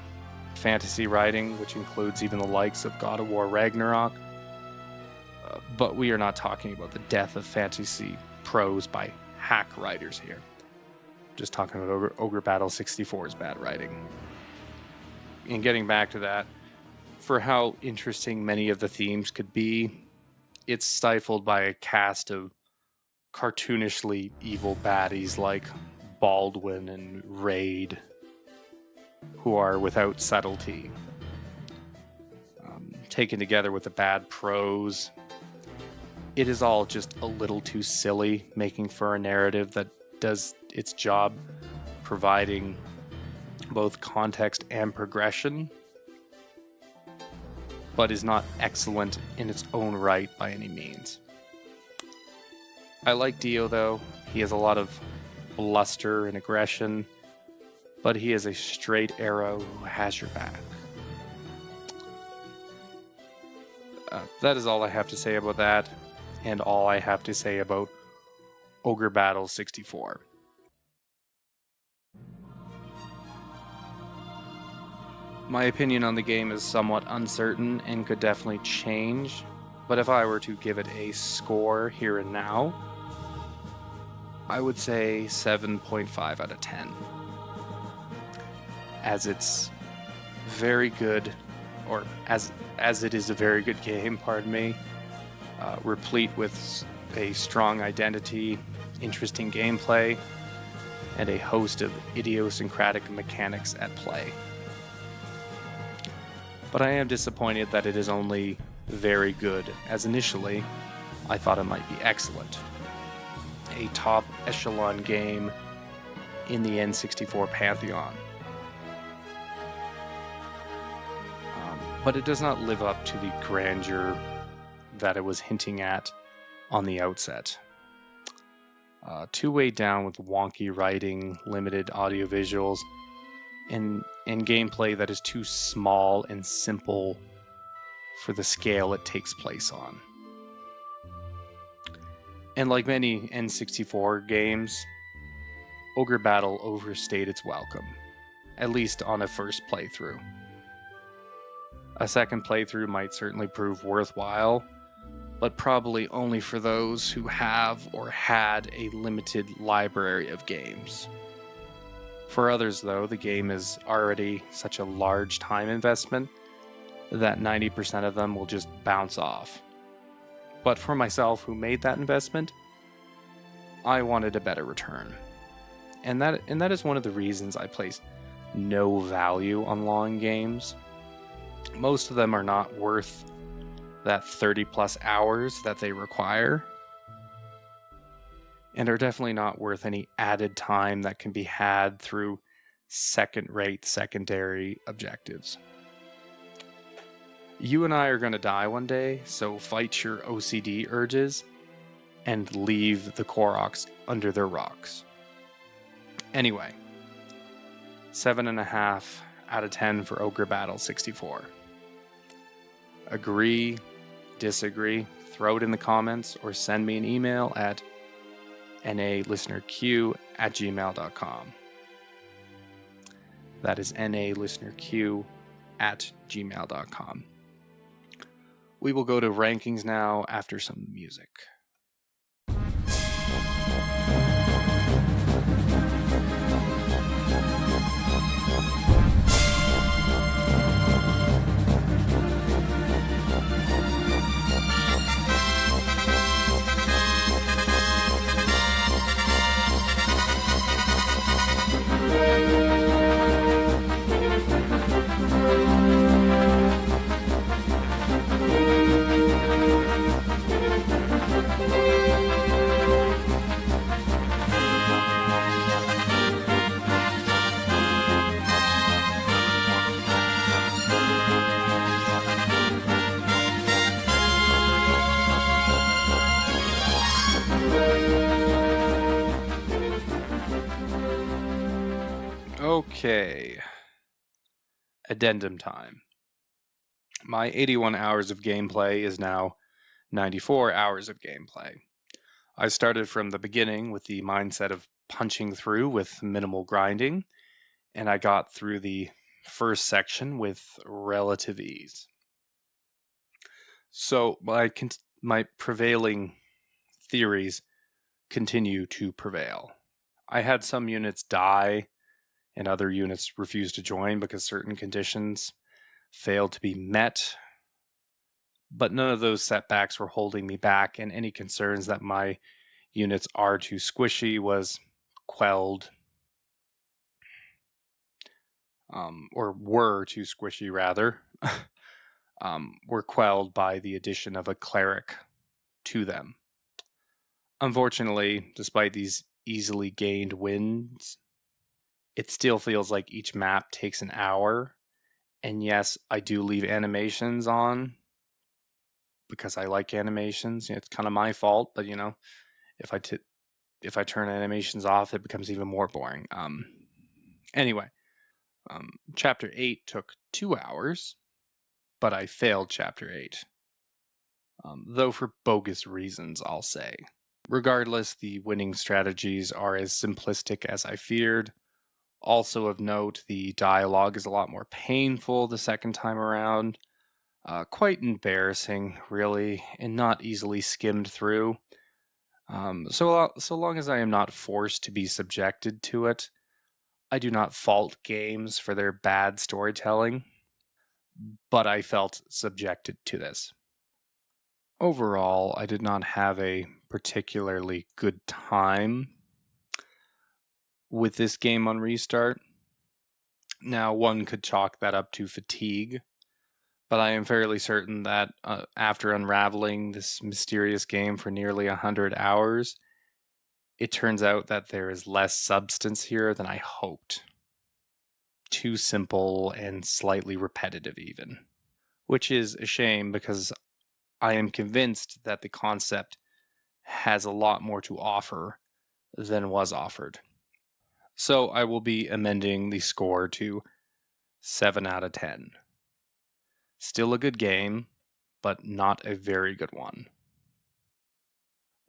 fantasy writing, which includes even the likes of God of War Ragnarok. But we are not talking about the death of fantasy prose by hack writers here. Just talking about Ogrebattle 64's bad writing. And getting back to that, for how interesting many of the themes could be, it's stifled by a cast of cartoonishly evil baddies like Baldwin and Raid, who are without subtlety. Taken together with the bad prose, it is all just a little too silly, making for a narrative that does its job providing both context and progression, but is not excellent in its own right by any means. I like Dio though. He has a lot of bluster and aggression, but he is a straight arrow who has your back. That is all I have to say about that, and all I have to say about Ogrebattle 64. My opinion on the game is somewhat uncertain and could definitely change, but if I were to give it a score here and now, I would say 7.5 out of 10. As it's very good, or as it is a very good game, pardon me, replete with a strong identity, interesting gameplay, and a host of idiosyncratic mechanics at play. But I am disappointed that it is only very good, as initially I thought it might be excellent. A top echelon game in the N64 pantheon. But it does not live up to the grandeur that it was hinting at on the outset. Too weighed down with wonky writing, limited audio visuals, and gameplay that is too small and simple for the scale it takes place on. And like many N64 games, Ogrebattle overstayed its welcome, at least on a first playthrough. A second playthrough might certainly prove worthwhile, but probably only for those who have or had a limited library of games. For others, though, the game is already such a large time investment that 90% of them will just bounce off. But for myself, who made that investment, I wanted a better return. And that is one of the reasons I place no value on long games. Most of them are not worth that 30 plus hours that they require, and are definitely not worth any added time that can be had through second-rate secondary objectives. You and I are going to die one day, so fight your OCD urges and leave the Koroks under their rocks. Anyway, 7.5 out of 10 for Ogrebattle 64. Agree, disagree, throw it in the comments, or send me an email at nalistenerq@gmail.com. That is nalistenerq@gmail.com. We will go to rankings now after some music. Okay. Addendum time. My 81 hours of gameplay is now 94 hours of gameplay. I started from the beginning with the mindset of punching through with minimal grinding, and I got through the first section with relative ease. So my prevailing theories continue to prevail. I had some units die and other units refuse to join because certain conditions failed to be met, but none of those setbacks were holding me back, and any concerns that my units are too squishy was quelled, or were too squishy rather, were quelled by the addition of a cleric to them. Unfortunately, despite these easily gained wins, it still feels like each map takes an hour. And yes, I do leave animations on because I like animations. It's kind of my fault, but if I turn animations off, it becomes even more boring. Anyway, Chapter 8 took 2 hours, but I failed Chapter 8. Though for bogus reasons, I'll say. Regardless, the winning strategies are as simplistic as I feared. Also of note, the dialogue is a lot more painful the second time around. Quite embarrassing, really, and not easily skimmed through. So long as I am not forced to be subjected to it, I do not fault games for their bad storytelling, but I felt subjected to this. Overall, I did not have a particularly good time with this game on restart. Now, one could chalk that up to fatigue, but I am fairly certain that after unraveling this mysterious game for nearly 100 hours, it turns out that there is less substance here than I hoped. Too simple and slightly repetitive even. Which is a shame because I am convinced that the concept has a lot more to offer than was offered. So I will be amending the score to 7 out of 10. Still a good game, but not a very good one.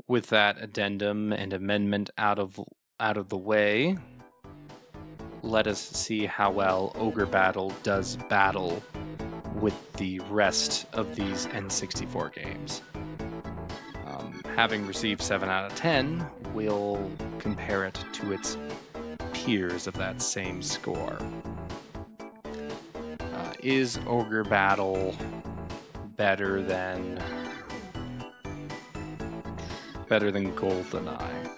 With that addendum and amendment out of the way, let us see how well Ogrebattle does battle with the rest of these N64 games. Having received 7 out of 10, we'll compare it to its peers of that same score. Is Ogrebattle better than GoldenEye?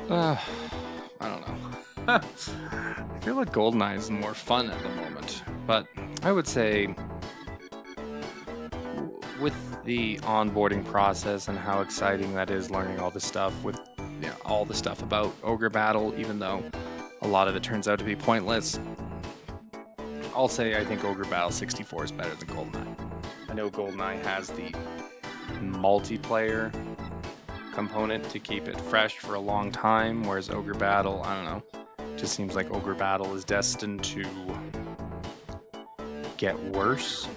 I don't know. I feel like GoldenEye is more fun at the moment, but I would say with the onboarding process and how exciting that is, learning all this stuff with all the stuff about Ogrebattle, even though a lot of it turns out to be pointless, I'll say I think Ogrebattle 64 is better than GoldenEye. I know GoldenEye has the multiplayer component to keep it fresh for a long time, whereas Ogrebattle, I don't know, just seems like Ogrebattle is destined to get worse.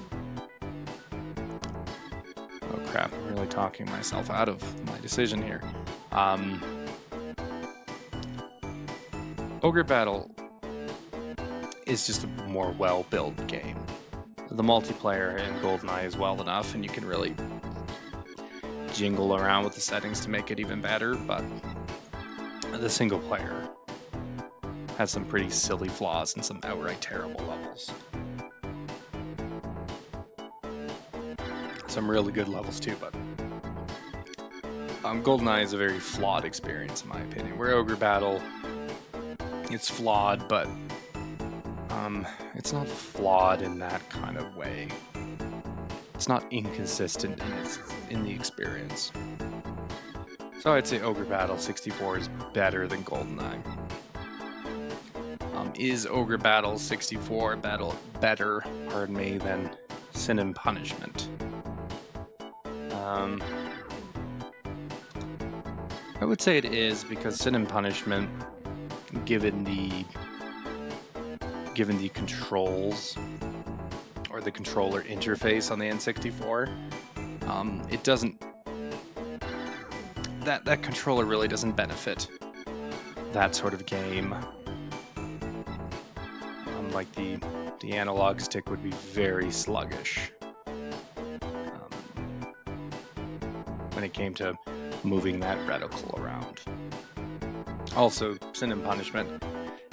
crap, I'm really talking myself out of my decision here. Ogrebattle is just a more well-built game. The multiplayer in GoldenEye is well enough, and you can really jingle around with the settings to make it even better, but the single player has some pretty silly flaws and some outright terrible levels. Some really good levels too, but GoldenEye is a very flawed experience in my opinion. Where Ogrebattle, it's flawed, but it's not flawed in that kind of way. It's not inconsistent in the experience. So I'd say Ogrebattle 64 is better than GoldenEye. Is Ogrebattle 64 better, than Sin and Punishment? I would say it is, because Sin and Punishment, given the controls or the controller interface on the N64, it doesn't. That controller really doesn't benefit that sort of game. Like the analog stick would be very sluggish when it came to moving that reticle around. Also, Sin and Punishment,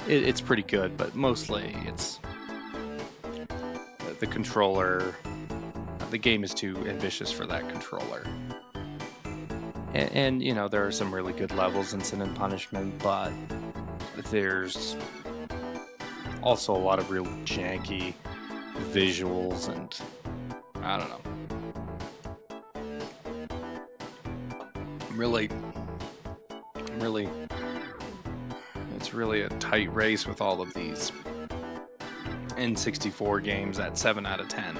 it's pretty good, but mostly it's the controller. The game is too ambitious for that controller. And you know, there are some really good levels in Sin and Punishment, but there's also a lot of real janky visuals, and I don't know. It's really a tight race with all of these N64 games at 7 out of 10.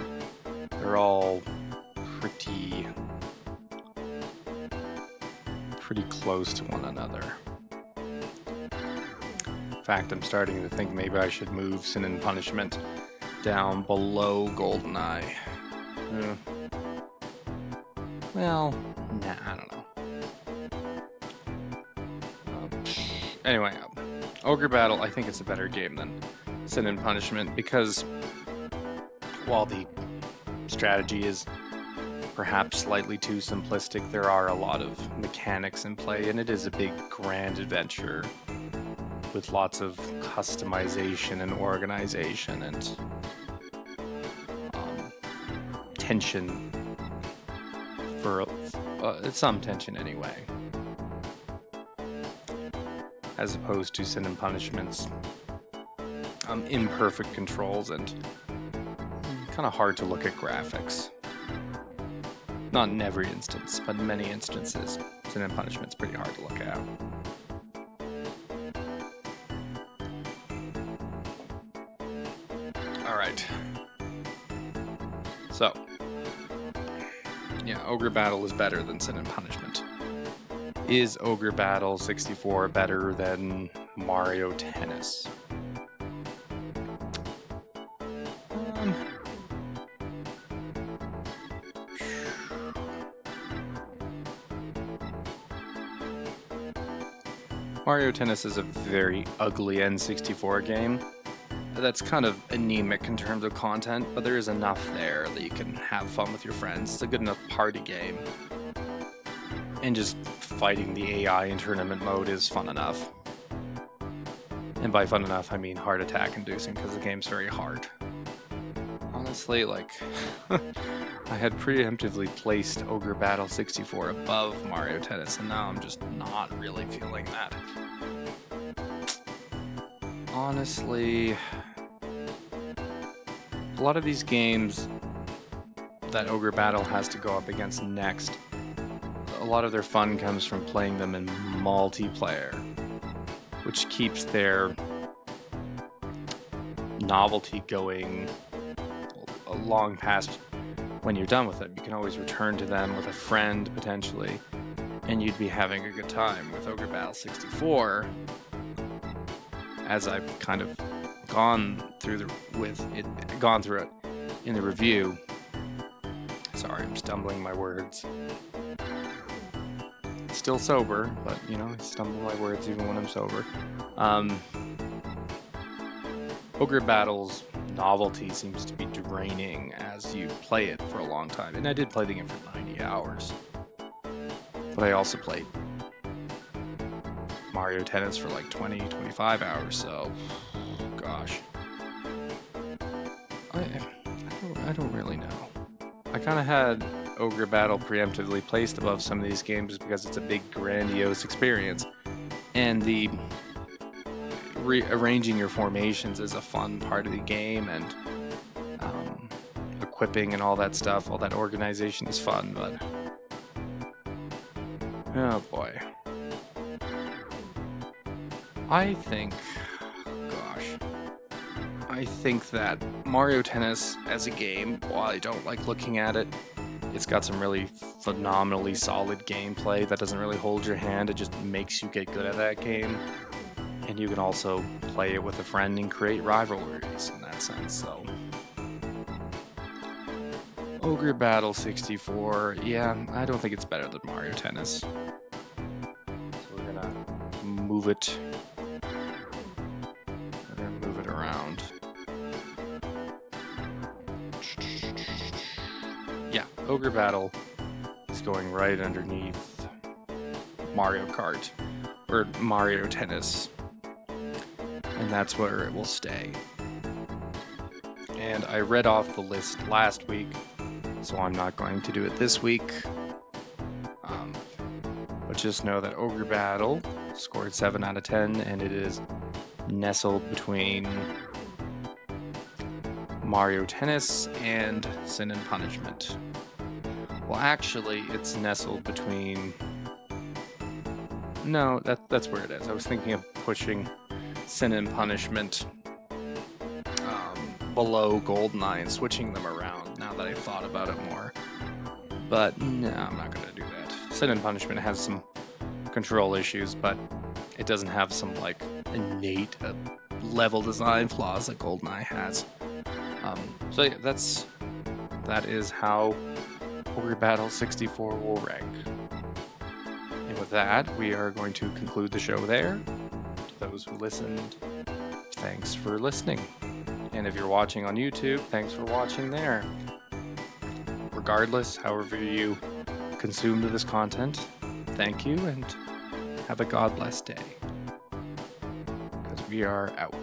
They're all pretty close to one another. In fact, I'm starting to think maybe I should move Sin and Punishment down below GoldenEye. Well, nah, I don't know. Anyway, Ogrebattle, I think it's a better game than Sin and Punishment, because while the strategy is perhaps slightly too simplistic, there are a lot of mechanics in play, and it is a big, grand adventure with lots of customization and organization and tension, for some tension anyway, as opposed to Sin and Punishment's imperfect controls and kind of hard to look at graphics. Not in every instance, but in many instances, Sin and Punishment's pretty hard to look at. Alright. So, yeah, Ogrebattle is better than Sin and Punishment. Is Ogrebattle 64 better than Mario Tennis? Mario Tennis is a very ugly N64 game that's kind of anemic in terms of content, but there is enough there that you can have fun with your friends. It's a good enough party game. And just fighting the AI in tournament mode is fun enough. And by fun enough, I mean heart attack inducing, because the game's very hard. Honestly, like, I had preemptively placed Ogrebattle 64 above Mario Tennis, and now I'm just not really feeling that. Honestly, a lot of these games that Ogrebattle has to go up against next, a lot of their fun comes from playing them in multiplayer, which keeps their novelty going long past when you're done with it. You can always return to them with a friend, potentially, and you'd be having a good time. With Ogrebattle 64, as I've kind of gone through it in the review, Sorry, I'm stumbling my words. Still sober, but you know, I stumble my words even when I'm sober. Ogrebattle's novelty seems to be draining as you play it for a long time. And I did play the game for 90 hours. But I also played Mario Tennis for like 20, 25 hours, so gosh. I don't really know. I kind of had Ogrebattle preemptively placed above some of these games because it's a big, grandiose experience. And the rearranging your formations is a fun part of the game, and equipping and all that stuff, all that organization is fun, but oh boy. I think that Mario Tennis as a game, while I don't like looking at it, it's got some really phenomenally solid gameplay that doesn't really hold your hand. It just makes you get good at that game. And you can also play it with a friend and create rivalries in that sense, so. Ogrebattle 64, yeah, I don't think it's better than Mario Tennis. So we're gonna move it. We're gonna move it around. Yeah, Ogrebattle is going right underneath Mario Kart, or Mario Tennis. And that's where it will stay. And I read off the list last week, so I'm not going to do it this week. But just know that Ogrebattle scored 7 out of 10, and it is nestled between Mario Tennis and Sin and Punishment. Well, actually, it's nestled between... No, that's where it is. I was thinking of pushing Sin and Punishment below GoldenEye and switching them around now that I've thought about it more. But no, I'm not going to do that. Sin and Punishment has some control issues, but it doesn't have some like innate level design flaws that GoldenEye has. So yeah, that is how Ogrebattle 64 will rank. And with that, we are going to conclude the show there. Those who listened, thanks for listening. And if you're watching on YouTube, thanks for watching there. Regardless, however you consumed this content, thank you and have a God bless day. Because we are out.